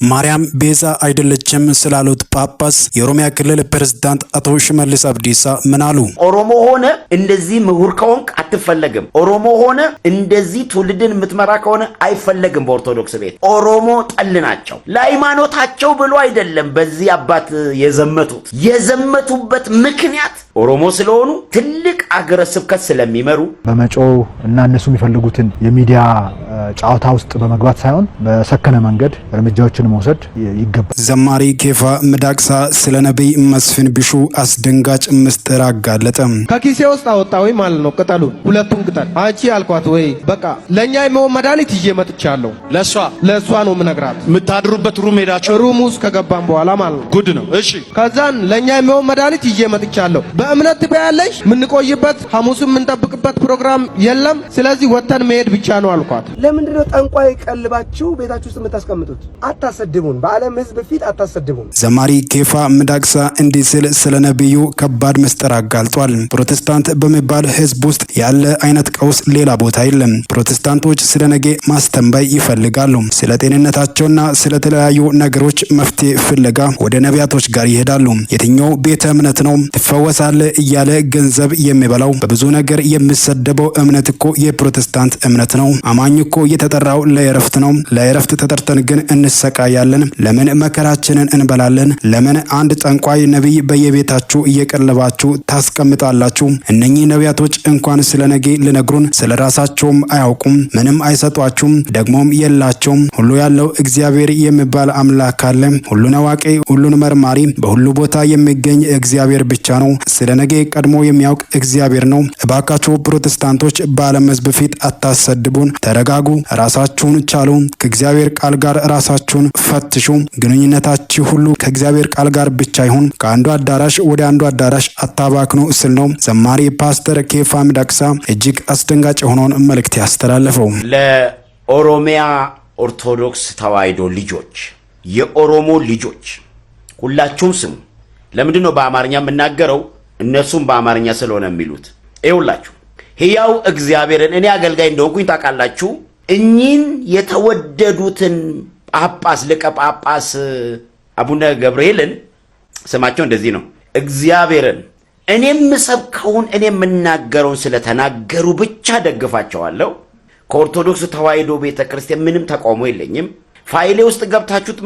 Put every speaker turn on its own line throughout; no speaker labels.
ማርያም ቤዛ አይደለችም ስላሉት ጳጳስ የኦሮሚያ ክልል ፕሬዝዳንት አቶ ሽመልስ አብዲሳ ምን አሉ?
ኦሮሞ ሆነ እንደዚህ ምሁር ከሆንክ አትፈለግም። ኦሮሞ ሆነ እንደዚህ ትውልድን የምትመራ ከሆነ አይፈለግም። በኦርቶዶክስ ቤት ኦሮሞ ጠል ናቸው። ለሃይማኖታቸው ብሎ አይደለም በዚህ አባት የዘመቱበት ምክንያት ኦሮሞ ስለሆኑ ትልቅ አገረ ስብከት ስለሚመሩ
በመጮው እና እነሱ የሚፈልጉትን የሚዲያ ጫዋታ ውስጥ በመግባት ሳይሆን በሰከነ መንገድ እርምጃዎችን መውሰድ ይገባል።
ዘማሪ ኬፋ ምዳቅሳ ስለ ነብይ መስፍን ቢሹ አስደንጋጭ ምስጢር አጋለጠ።
ከኪሴ ውስጥ አወጣው ማለት ነው ቅጠሉን፣ ሁለቱን ቅጠል አንቺ አልኳት ወይ በቃ ለኛ የሚሆን መድኃኒት ይዤ መጥቻለሁ። ለሷ ነው ምነግራት።
የምታድሩበት ሩም ሄዳችሁ
ሩም ውስጥ ከገባን በኋላ ማለት ነው።
ጉድ ነው። እሺ
ከዛን ለኛ የሚሆን መድኃኒት ይዤ መጥቻለሁ። በእምነት ትበያለሽ፣ ምንቆይበት ሐሙስም ምንጠብቅበት ፕሮግራም የለም። ስለዚህ ወተን መሄድ ብቻ ነው አልኳት።
ለምንድን ነው ጠንቋይ ቀልባችሁ ቤታችሁ ውስጥ የምታስቀምጡት? አታሰድቡን፣ በዓለም ሕዝብ ፊት አታሰድቡን።
ዘማሪ ኬፋ ምዳቅሳ እንዲህ ሲል ስለ ነብዩ ከባድ ምስጢር አጋልጧል። ፕሮቴስታንት በሚባል ሕዝብ ውስጥ ያለ አይነት ቀውስ ሌላ ቦታ የለም። ፕሮቴስታንቶች ስለ ነገ ማስተንበይ ይፈልጋሉ። ስለ ጤንነታቸውና ስለ ተለያዩ ነገሮች መፍትሄ ፍለጋ ወደ ነቢያቶች ጋር ይሄዳሉ። የትኛው ቤተ እምነት ነው ትፈወሳለህ እያለ ገንዘብ የሚበላው በብዙ ነገር የሚሰደበው እምነት እኮ የፕሮቴስታንት እምነት ነው። አማኝ እኮ የተጠራው ለእረፍት ነው። ለእረፍት ተጠርተን ግን እንሰቃያለን። ለምን መከራችንን እንበላለን? ለምን አንድ ጠንቋይ ነቢይ በየቤታችሁ እየቀለባችሁ ታስቀምጣላችሁ? እነኚህ ነቢያቶች እንኳን ስለ ነገ ሊነግሩን ስለ ራሳቸውም አያውቁም። ምንም አይሰጧችሁም፣ ደግሞም የላቸውም። ሁሉ ያለው እግዚአብሔር የሚባል አምላክ አለ። ሁሉን አዋቂ፣ ሁሉን መርማሪ፣ በሁሉ ቦታ የሚገኝ እግዚአብሔር ብቻ ነው። ስለ ነገ ቀድሞ የሚያውቅ እግዚአብሔር ነው። እባካችሁ ፕሮቴስታንቶች በዓለም ሕዝብ ፊት አታሰድቡን። ተረጋጉ፣ ራሳችሁን ቻሉ። ከእግዚአብሔር ቃል ጋር ራሳችሁን ፈትሹ። ግንኙነታችሁ ሁሉ ከእግዚአብሔር ቃል ጋር ብቻ ይሁን። ከአንዱ አዳራሽ ወደ አንዱ አዳራሽ አታባክኑ ስል ነው ዘማሪ ፓስተር ኬፋ ምዳቅሳ እጅግ አስደንጋጭ የሆነውን መልእክት ያስተላለፈው።
ለኦሮሚያ ኦርቶዶክስ ተዋሕዶ ልጆች፣ የኦሮሞ ልጆች ሁላችሁም ስሙ። ለምንድን ነው በአማርኛ የምናገረው? እነሱም በአማርኛ ስለሆነ የሚሉት ይኸውላችሁ። ሕያው እግዚአብሔርን እኔ አገልጋይ እንደሆንኩኝ ታውቃላችሁ። እኚህን የተወደዱትን ጳጳስ ሊቀ ጳጳስ አቡነ ገብርኤልን ስማቸው እንደዚህ ነው። እግዚአብሔርን እኔ የምሰብከውን እኔ የምናገረውን ስለተናገሩ ብቻ ደግፋቸዋለሁ። ከኦርቶዶክስ ተዋሕዶ ቤተ ክርስቲያን ምንም ተቃውሞ የለኝም። ፋይሌ ውስጥ ገብታችሁት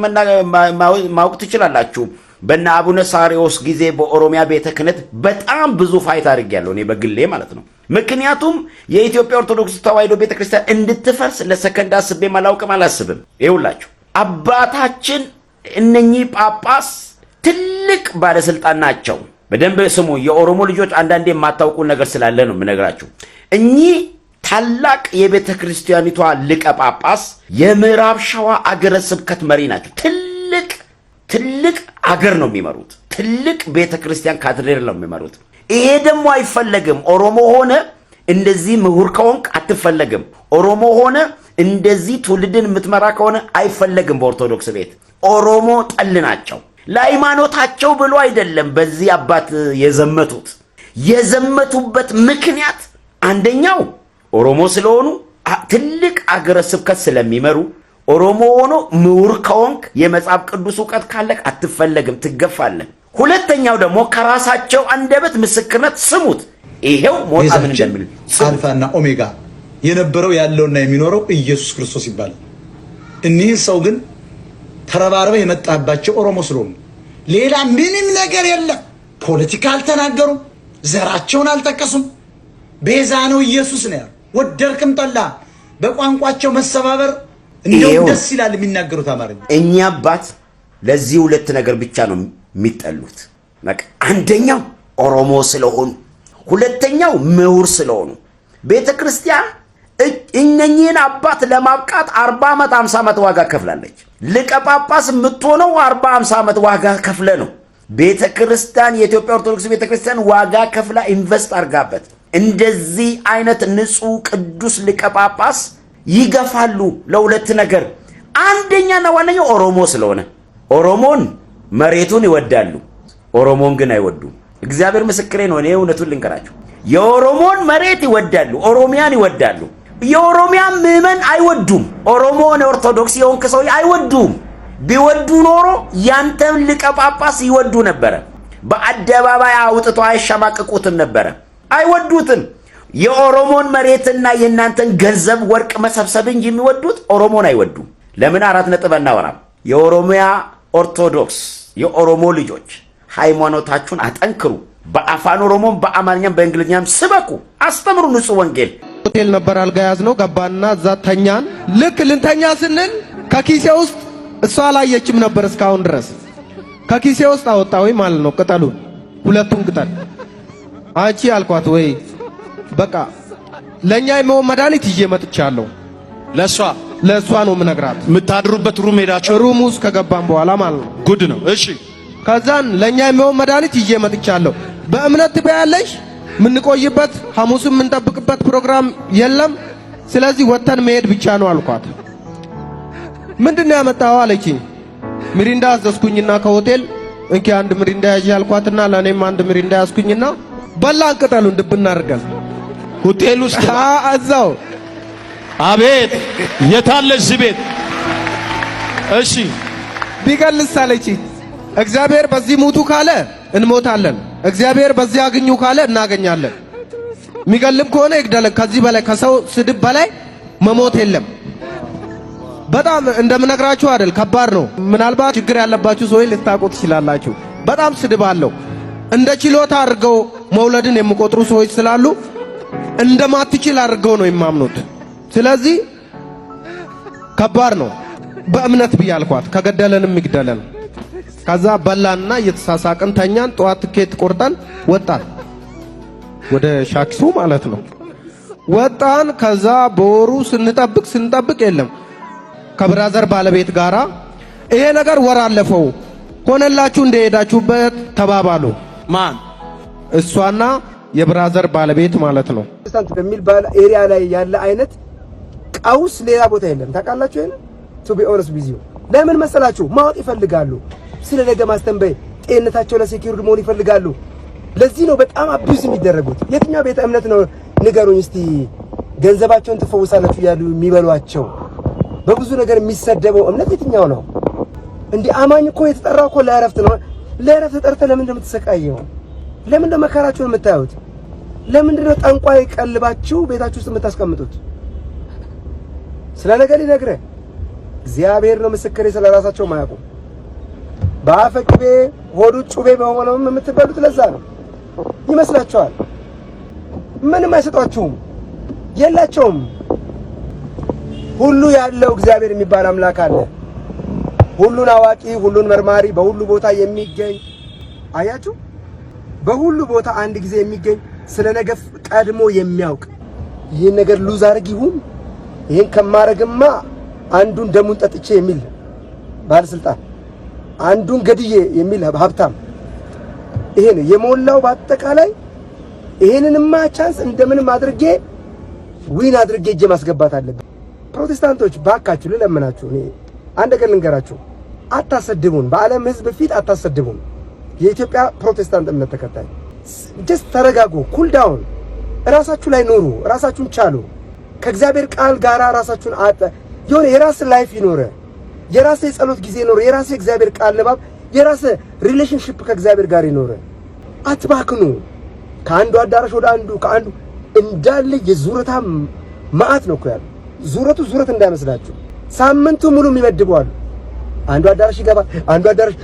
ማወቅ ትችላላችሁ። በእነ አቡነ ሳሪዎስ ጊዜ በኦሮሚያ ቤተ ክህነት በጣም ብዙ ፋይት አድርጌያለሁ እኔ በግሌ ማለት ነው። ምክንያቱም የኢትዮጵያ ኦርቶዶክስ ተዋሕዶ ቤተ ክርስቲያን እንድትፈርስ ለሰከንድ አስቤም አላስብም። ይኸውላችሁ አባታችን እነኚህ ጳጳስ ትልቅ ባለስልጣን ናቸው። በደንብ ስሙ የኦሮሞ ልጆች፣ አንዳንዴ የማታውቁ ነገር ስላለ ነው የምነግራችሁ። እኚህ ታላቅ የቤተ ክርስቲያኒቷ ሊቀ ጳጳስ የምዕራብ ሸዋ አገረ ስብከት መሪ ናቸው። ትልቅ አገር ነው የሚመሩት። ትልቅ ቤተ ክርስቲያን ካቴድራል ነው የሚመሩት። ይሄ ደግሞ አይፈለግም። ኦሮሞ ሆነ እንደዚህ ምሁር ከሆንክ አትፈለግም። ኦሮሞ ሆነ እንደዚህ ትውልድን የምትመራ ከሆነ አይፈለግም። በኦርቶዶክስ ቤት ኦሮሞ ጠል ናቸው። ለሃይማኖታቸው ብሎ አይደለም በዚህ አባት የዘመቱበት ምክንያት አንደኛው ኦሮሞ ስለሆኑ ትልቅ አገረ ስብከት ስለሚመሩ። ኦሮሞ ሆኖ ምሁር ከሆንክ የመጽሐፍ ቅዱስ ዕውቀት ካለክ አትፈለግም፣ ትገፋለህ። ሁለተኛው ደግሞ ከራሳቸው አንደበት ምስክርነት ስሙት። ይሄው ሞታ ምን እንደሚል
አልፋና ኦሜጋ የነበረው ያለውና የሚኖረው ኢየሱስ ክርስቶስ ይባላል። እኒህ ሰው ግን ተረባርበው የመጣባቸው ኦሮሞ ስለሆኑ ሌላ ምንም ነገር የለም። ፖለቲካ አልተናገሩም፣ ዘራቸውን አልጠቀሱም። ቤዛ ነው ኢየሱስ ነው። ወደርክም ጠላ በቋንቋቸው መሰባበር እንደው ደስ ይላል የሚናገሩት አማርኛ። እኛ አባት ለዚህ ሁለት ነገር ብቻ ነው የሚጠሉት። በቃ አንደኛው ኦሮሞ ስለሆኑ፣ ሁለተኛው ምሁር ስለሆኑ። ቤተክርስቲያን እነኚህን አባት ለማብቃት 40 ዓመት 50 ዓመት ዋጋ ከፍላለች። ሊቀ ጳጳስ የምትሆነው 40 50 ዓመት ዋጋ ከፍለ ነው። ቤተክርስቲያን የኢትዮጵያ ኦርቶዶክስ ቤተክርስቲያን ዋጋ ከፍላ ኢንቨስት አርጋበት እንደዚህ አይነት ንጹህ ቅዱስ ሊቀ ጳጳስ ይገፋሉ ለሁለት ነገር። አንደኛና ዋነኛው ኦሮሞ ስለሆነ ኦሮሞን መሬቱን ይወዳሉ፣ ኦሮሞን ግን አይወዱም። እግዚአብሔር ምስክሬ ነው። እኔ እውነቱን ልንገራችሁ፣ የኦሮሞን መሬት ይወዳሉ፣ ኦሮሚያን ይወዳሉ። የኦሮሚያን ምዕመን አይወዱም። ኦሮሞን ኦርቶዶክስ የሆንክ ሰው አይወዱም።
ቢወዱ ኖሮ ያንተን ሊቀ ጳጳስ ይወዱ ነበረ። በአደባባይ አውጥቶ አይሸማቀቁትም ነበረ። አይወዱትም። የኦሮሞን መሬትና የእናንተን ገንዘብ ወርቅ መሰብሰብ እንጂ የሚወዱት ኦሮሞን አይወዱም። ለምን 4 ነጥብ እናወራም? የኦሮሚያ ኦርቶዶክስ የኦሮሞ ልጆች ሃይማኖታችሁን አጠንክሩ። በአፋን ኦሮሞም በአማርኛም በእንግሊዝኛም ስበኩ፣ አስተምሩ ንጹህ ወንጌል።
ሆቴል ነበር አልጋ ያዝነው። ገባና እዛ ተኛን። ልክ ልንተኛ ስንል ከኪሴ ውስጥ እሷ አላየችም ነበር እስካሁን ድረስ። ከኪሴ ውስጥ አወጣው ማለት ነው ቅጠሉን፣ 2ቱን ቅጠል። አንቺ አልኳት ወይ በቃ ለኛ የሚሆን መድኃኒት ይዤ መጥቻለሁ። ለሷ ነው የምነግራት።
የምታድሩበት ሩም ሄዳችሁ
ሩም ውስጥ ከገባን በኋላ ማለት ነው።
ጉድ ነው። እሺ
ከዛን ለኛ የሚሆን መድኃኒት ይዤ መጥቻለሁ። በእምነት ትበያለሽ፣ የምንቆይበት ሐሙስም የምንጠብቅበት ፕሮግራም የለም። ስለዚህ ወተን መሄድ ብቻ ነው አልኳት። ምንድነው ያመጣው አለችኝ። ሚሪንዳ አዘዝኩኝና ከሆቴል እንኪ 1 ሚሪንዳ ያዥ አልኳትና ለኔም 1 ሚሪንዳ ያዝኩኝና በላን ቅጠሉን ድብና አድርገን
ሆቴል ውስጥ
እዛው።
አቤት የታለ እዚህ ቤት? እሺ
ቢገልስ አለችኝ። እግዚአብሔር በዚህ ሙቱ ካለ እንሞታለን፣ እግዚአብሔር በዚህ አግኙ ካለ እናገኛለን። የሚገልም ከሆነ ይግደለን። ከዚህ በላይ ከሰው ስድብ በላይ መሞት የለም። በጣም እንደምነግራችሁ አይደል፣ ከባድ ነው። ምናልባት ችግር ያለባችሁ ሰዎች ልታውቁ ትችላላችሁ። በጣም ስድብ አለው። እንደ ችሎታ አድርገው መውለድን የሚቆጥሩ ሰዎች ስላሉ እንደማትችል አድርገው ነው የማምኑት። ስለዚህ ከባድ ነው። በእምነት ብያልኳት ከገደለንም ይግደለን። ከዛ በላንና እየተሳሳቅን ተኛን። ጠዋት ትኬት ቆርጠን ወጣን፣ ወደ ሻኪሶ ማለት ነው ወጣን። ከዛ በወሩ ስንጠብቅ የለም። ከብራዘር ባለቤት ጋራ ይሄ ነገር ወር አለፈው፣ ሆነላችሁ እንደሄዳችሁበት ተባባሉ።
ማን?
እሷና የብራዘር ባለቤት ማለት ነው።
ፕሮቴስታንት በሚል ኤሪያ ላይ ያለ አይነት ቀውስ ሌላ ቦታ የለም። ታውቃላችሁ? ይሄን ቱ ቢ ኦነስት ዊዝ ዩ ለምን መሰላችሁ? ማወቅ ይፈልጋሉ። ስለ ነገ ማስተንበይ፣ ጤንነታቸው ለሴኩሪቲ መሆን ይፈልጋሉ። ለዚህ ነው በጣም አቢዩዝ የሚደረጉት። የትኛው ቤተ እምነት ነው ንገሩኝ እስቲ ገንዘባቸውን ትፈውሳላችሁ ያሉ የሚበሏቸው? በብዙ ነገር የሚሰደበው እምነት የትኛው ነው? እንዲህ አማኝ እኮ የተጠራው እኮ ለእረፍት ነው። ለእረፍት ተጠርተህ ለምን እንደምትሰቃየው? ለምን እንደመከራችሁን የምታዩት? ለምንድን ነው ጠንቋይ ቀልባችሁ ቤታችሁ ውስጥ የምታስቀምጡት? ስለ ነገ ሊነግረህ እግዚአብሔር ነው ምስክሬ። ስለ ራሳቸው ማያውቁ በአፈ ቅቤ ሆዱ ጩቤ በሆነውም የምትበሉት ለዛ ነው ይመስላችኋል። ምንም አይሰጧችሁም፣ የላቸውም። ሁሉ ያለው እግዚአብሔር የሚባል አምላክ አለ። ሁሉን አዋቂ፣ ሁሉን መርማሪ፣ በሁሉ ቦታ የሚገኝ አያችሁ፣ በሁሉ ቦታ አንድ ጊዜ የሚገኝ ስለ ነገ ቀድሞ የሚያውቅ ይህን ነገር ሉዝ አድርግ ይሁን ይህን ከማረግማ አንዱን ደሙን ጠጥቼ የሚል ባለስልጣን፣ አንዱን ገድዬ የሚል ሀብታም፣ ይሄ ነው የሞላው በአጠቃላይ። ይሄንንማ ቻንስ እንደምንም አድርጌ ዊን አድርጌ እጄ ማስገባት አለብኝ። ፕሮቴስታንቶች ባካችሁ ልለምናችሁ፣ እኔ አንድ ነገር ልንገራችሁ፣ አታሰድቡን። በዓለም ሕዝብ ፊት አታሰድቡን። የኢትዮጵያ ፕሮቴስታንት እምነት ተከታይ ጀስት ተረጋጉ፣ ኩል ዳውን፣ ራሳችሁ ላይ ኑሩ፣ ራሳችሁን ቻሉ። ከእግዚአብሔር ቃል ጋራ ራሳችሁን የሆነ የራስ ላይፍ ይኖረ፣ የራስ የጸሎት ጊዜ ይኖረ፣ የራስ የእግዚአብሔር ቃል ንባብ፣ የራስ ሪሌሽንሺፕ ከእግዚአብሔር ጋር ይኖረ። አትባክኑ። ከአንዱ አዳራሽ ወደ አንዱ ከአንዱ እንዳለ የዙረታ ማአት ነው እኮ ያለው። ዙረቱ ዙረት እንዳይመስላችሁ። ሳምንቱ ሙሉ የሚመድበዋል። አንዱ አዳራሽ ይገባል፣ አንዱ አዳራሽ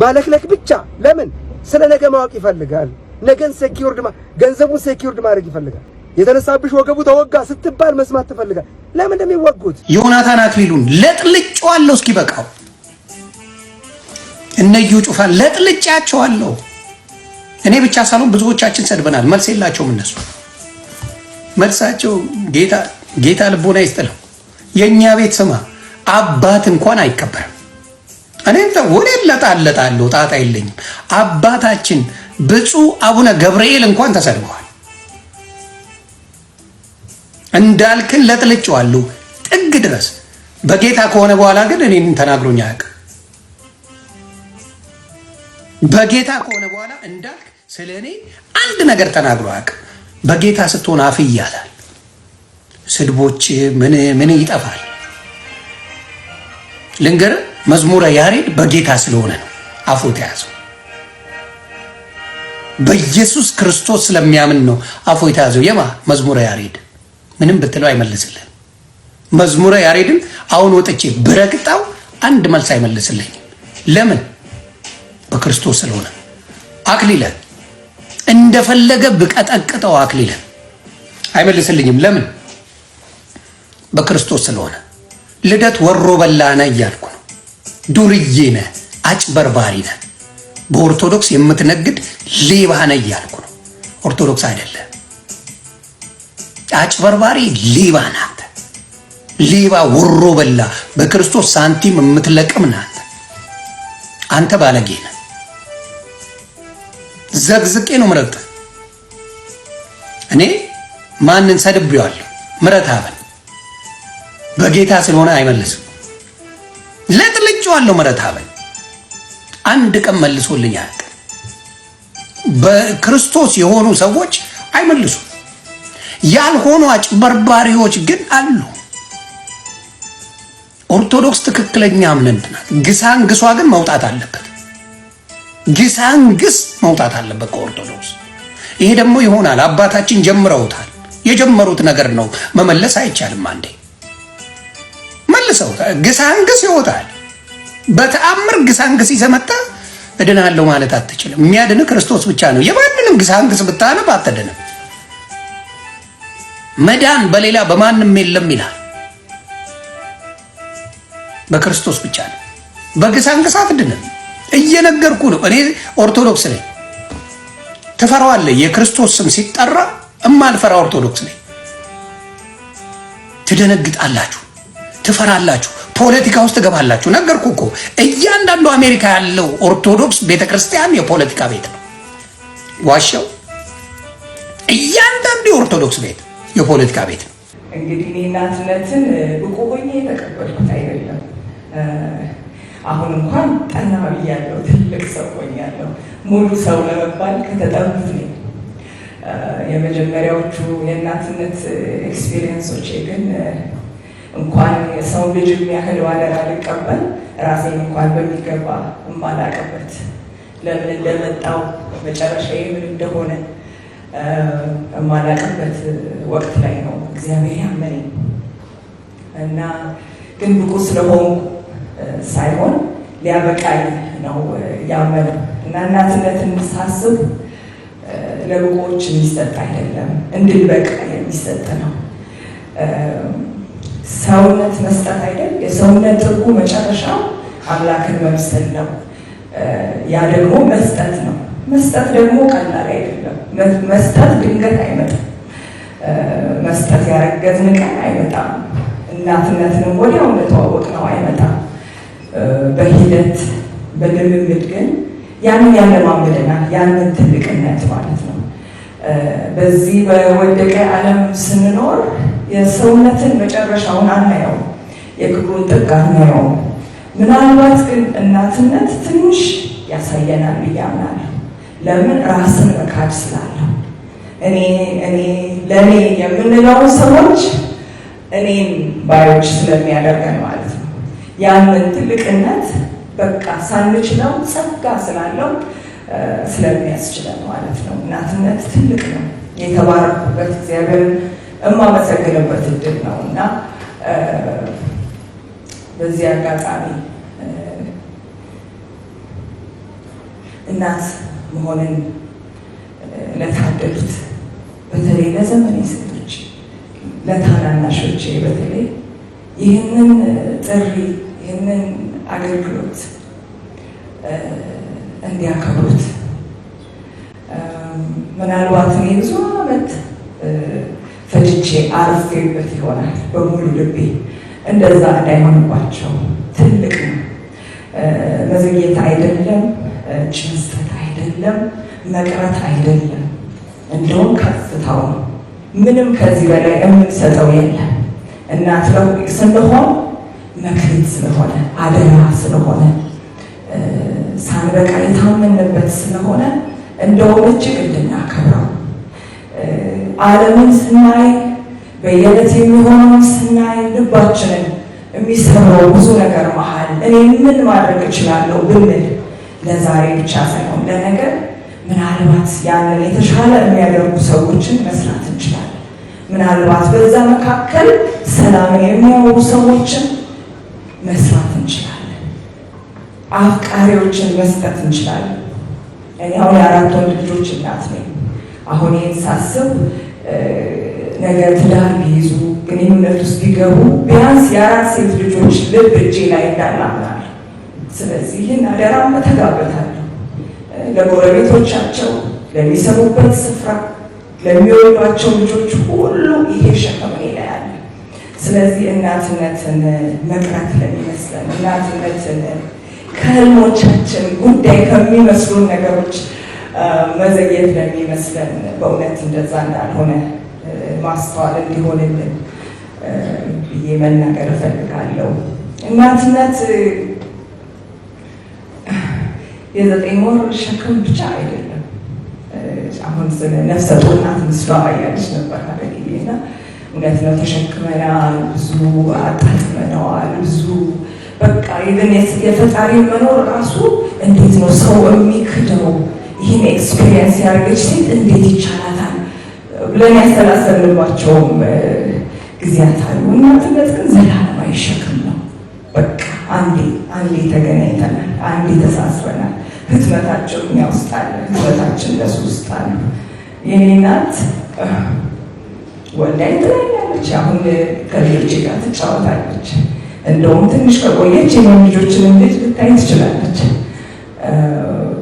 ማለክለክ ብቻ። ለምን? ስለ ነገ ማወቅ ይፈልጋል። ነገን ሴኪዩርድ ገንዘቡን ሴኪዩርድ ማድረግ ይፈልጋል። የተነሳብሽ ወገቡ ተወጋ ስትባል መስማት ትፈልጋል። ለምን እንደሚወጉት
ዮናታን አክሊሉን ለጥልጫዋለሁ እስኪበቃው። እነዩ ጩፋን ለጥልጫቸዋለሁ። እኔ ብቻ ሳልሆን ብዙዎቻችን ሰድበናል። መልስ የላቸውም እነሱ። መልሳቸው ጌታ ልቦና ይስጥለው። የእኛ ቤት ስማ አባት እንኳን አይከበርም። እኔም ወደ ለጣለጣለሁ ጣጣ የለኝም። አባታችን ብፁዕ አቡነ ገብርኤል እንኳን ተሰድበዋል። እንዳልክን ለጥልጫዋለሁ ጥግ ድረስ። በጌታ ከሆነ በኋላ ግን እኔን ተናግሮኝ አያውቅም። በጌታ ከሆነ በኋላ እንዳልክ ስለ እኔ አንድ ነገር ተናግሮ አያውቅም። በጌታ ስትሆን አፍ ይያዛል። ስድቦች ምን ይጠፋል። ልንገር፣ መዝሙረ ያሬድ በጌታ ስለሆነ ነው አፉ የተያዘው። በኢየሱስ ክርስቶስ ስለሚያምን ነው አፉ የተያዘው። የማ መዝሙረ ያሬድ ምንም ብትለው አይመልስልህም። መዝሙረ ያሬድን አሁን ወጥቼ ብረግጣው አንድ መልስ አይመልስልኝም። ለምን? በክርስቶስ ስለሆነ። አክሊለ እንደፈለገ ብቀጠቅጠው አክሊለ አይመልስልኝም። ለምን? በክርስቶስ ስለሆነ። ልደት ወሮ በላና እያልኩ ነው። ዱርዬ ነህ፣ አጭበርባሪ ነህ፣ በኦርቶዶክስ የምትነግድ ሌባ ነህ እያልኩ ነው። ኦርቶዶክስ አይደለም፣ አጭበርባሪ ሌባ ናት። ሌባ ወሮ በላ፣ በክርስቶስ ሳንቲም የምትለቅም ናት። አንተ ባለጌ ነህ። ዘግዝቄ ነው ምረጥ። እኔ ማንን ሰድቤዋለሁ? ምረት አበን በጌታ ስለሆነ አይመልስም። ለጥልጬዋለሁ። ምረት አበን አንድ ቀን መልሶልኝ አያውቅም። በክርስቶስ የሆኑ ሰዎች አይመልሱም። ያልሆኑ አጭበርባሪዎች ግን አሉ። ኦርቶዶክስ ትክክለኛ እምነት ናት። ግሳንግሷ ግን መውጣት አለበት። ግሳንግስ መውጣት አለበት ከኦርቶዶክስ። ይሄ ደግሞ ይሆናል። አባታችን ጀምረውታል። የጀመሩት ነገር ነው፣ መመለስ አይቻልም። አንዴ መልሰው ግሳንግስ ይወጣል። በተአምር ግሳንግስ ይዘመጣ እድናለሁ ማለት አትችልም። የሚያድን ክርስቶስ ብቻ ነው። የማንንም ግሳንግስ ብታነብ አትድንም። መዳን በሌላ በማንም የለም ይላል። በክርስቶስ ብቻ ነው። በግሳንግስ አትድንም። እየነገርኩ ነው። እኔ ኦርቶዶክስ ነኝ። ትፈራዋለህ? የክርስቶስ ስም ሲጠራ እማልፈራ ኦርቶዶክስ ነኝ። ትደነግጣላችሁ፣ ትፈራላችሁ፣ ፖለቲካ ውስጥ ትገባላችሁ። ነገርኩ እኮ እያንዳንዱ አሜሪካ ያለው ኦርቶዶክስ ቤተክርስቲያን የፖለቲካ ቤት ነው። ዋሻው እያንዳንዱ የኦርቶዶክስ ቤት የፖለቲካ ቤት ነው።
እንግዲህ እኔ እናትነትን ብቁ ሆኜ የተቀበልኩት አይደለም። አሁን እንኳን ጠና ብያለሁ፣ ትልቅ ሰው ሆኛለሁ። ሙሉ ሰው ለመባል ከተጠሩት ነኝ። የመጀመሪያዎቹ የእናትነት ኤክስፒሪየንሶቼ ግን እንኳን የሰው ልጅ የሚያህል ባለራ ልቀበል ራሴን እንኳን በሚገባ የማላቀበት ለምን እንደመጣው መጨረሻ ምን እንደሆነ የማላቀበት ወቅት ላይ ነው እግዚአብሔር ያመነኝ እና ግን ብቁ ስለሆንኩ ሳይሆን ሊያበቃኝ ነው ያመነው እና እናትነትን ሳስብ ለብቁዎች የሚሰጥ አይደለም፣ እንድንበቃ የሚሰጥ ነው። ሰውነት መስጠት አይደል? የሰውነት ትርጉም መጨረሻው አምላክን መምሰል ነው። ያ ደግሞ መስጠት ነው። መስጠት ደግሞ ቀላል አይደለም። መስጠት ድንገት አይመጣም። መስጠት ያረገዝን ቀን አይመጣም። እናትነትንም ወዲያው እንደተዋወቅ ነው አይመጣም። በሂደት በልምምድ ግን ያንን ያለማምደናል። ያንን ትልቅነት ማለት ነው። በዚህ በወደቀ ዓለም ስንኖር የሰውነትን መጨረሻውን አናየው፣ የክብሩን ጥግ አናየው። ምናልባት ግን እናትነት ትንሽ ያሳየናል ብዬ አምናለሁ። ለምን? ራስን መካድ ስላለው ለእኔ የምንለውን ሰዎች እኔን ባዮች ስለሚያደርገን ማለት ነው። ያንን ትልቅነት በቃ ሳንችለው ጸጋ ስላለው ስለሚያስችለን ማለት ነው። እናትነት ትልቅ ነው። የተባረኩበት እግዚአብሔርን እማመሰግንበት እድል ነው እና በዚህ አጋጣሚ እናት መሆንን ለታደሉት በተለይ ለዘመኔ ሴቶች፣ ለታናናሾቼ በተለይ ይህንን ጥሪ ይህንን አገልግሎት እንዲያከብሩት ምናልባት እኔ ብዙ ዓመት ፈጅቼ አርፌበት ይሆናል በሙሉ ልቤ። እንደዛ እንዳይሆንባቸው ትልቅ ነው። መዘግየት አይደለም፣ እጅ መስጠት አይደለም፣ መቅረት አይደለም። እንደውም ከፍታው ነው። ምንም ከዚህ በላይ የምንሰጠው የለም። እናት ስንሆን መክሊት ስለሆነ አደራ ስለሆነ ሳንበቃ የታመንበት ስለሆነ እንደውም እጅግ እንድናከብረው ዓለምን ስናይ በየዕለት የሚሆነውን ስናይ ልባችንን የሚሰራው ብዙ ነገር መሀል እኔ ምን ማድረግ እችላለሁ ብንል ለዛሬ ብቻ ሳይሆን ለነገር ምናልባት ያንን የተሻለ የሚያደርጉ ሰዎችን መስራት እንችላለን። ምናልባት በዛ መካከል ሰላምን የሚያወሩ ሰዎችን መስራት እንችላለን። አፍቃሪዎችን መስጠት እንችላለን። እኔ አሁን የአራት ወንድ ልጆች እናት ነኝ። አሁን ይህን ሳስብ ነገ ትዳር ቢይዙ ግንኙነት ውስጥ ቢገቡ ቢያንስ የአራት ሴት ልጆች ልብ እጄ ላይ እንዳላምናል። ስለዚህ ይህን አደራ እተጋበታለሁ። ለጎረቤቶቻቸው፣ ለሚሰሙበት ስፍራ፣ ለሚወዷቸው ልጆች ሁሉ ይሄ ሸክም እኔ ላይ አለ። ስለዚህ እናትነትን መቅረት ለሚመስለን፣ እናትነትን ከህልሞቻችን ጉዳይ ከሚመስሉን ነገሮች መዘግየት ለሚመስለን በእውነት እንደዛ እንዳልሆነ ማስተዋል እንዲሆንልን ብዬ መናገር እፈልጋለሁ። እናትነት የ9 ወር ሸክም ብቻ አይደለም። አሁን ስለ ነፍሰ ጡር እናት ምስሏ ያለች ነበር አለጊዜና እውነት ነው። ተሸክመናል፣ ብዙ አጣጥመነዋል፣ ብዙ በቃ ኢቨን የፈጣሪ መኖር ራሱ እንዴት ነው ሰው የሚክደው? ይህን ኤክስፒሪየንስ ያደረገች ሴት እንዴት ይቻላታል ብለን ያሰላሰልንባቸውም ጊዜያት አሉ። እናትነት ግን ዘላለማዊ ሸክም ነው። በቃ አንዴ ተገናኝተናል፣ አንዴ ተሳስበናል። ህትመታቸው እኛ ውስጥ አለ፣ ህትመታችን ለሱ ውስጥ አለ። የኔ እናት ወልዳኝ ትለኛለች፣ አሁን ከልጆቼ ጋር ትጫወታለች። እንደውም ትንሽ ከቆየች የኔን ልጆችን ልጅ ልታይ ትችላለች።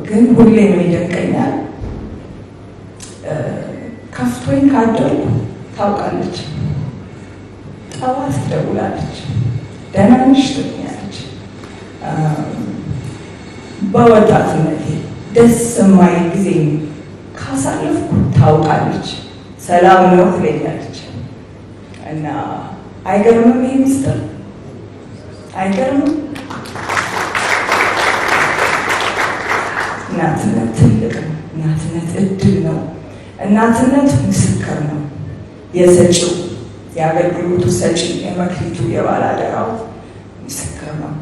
ግን ሁሌ ምን ይደንቀኛል፣ ከፍቶኝ ካደርኩ ታውቃለች። ጠዋት ትደውላለች፣ ደህና ነሽ ትለኛለች። በወጣትነቴ ደስ የማይል ጊዜ ካሳለፍኩ ታውቃለች፣ ሰላም ነው ትለኛለች። እና አይገርምም? ይህ ምስጢር አይገርምም? እናትነት ትልቅ ነው። እናትነት እድል ነው። እናትነት ምስክር ነው። የሰጪው የአገልግሎቱ ሰጪ የመክሊቱ የባላደራው ምስክር ነው።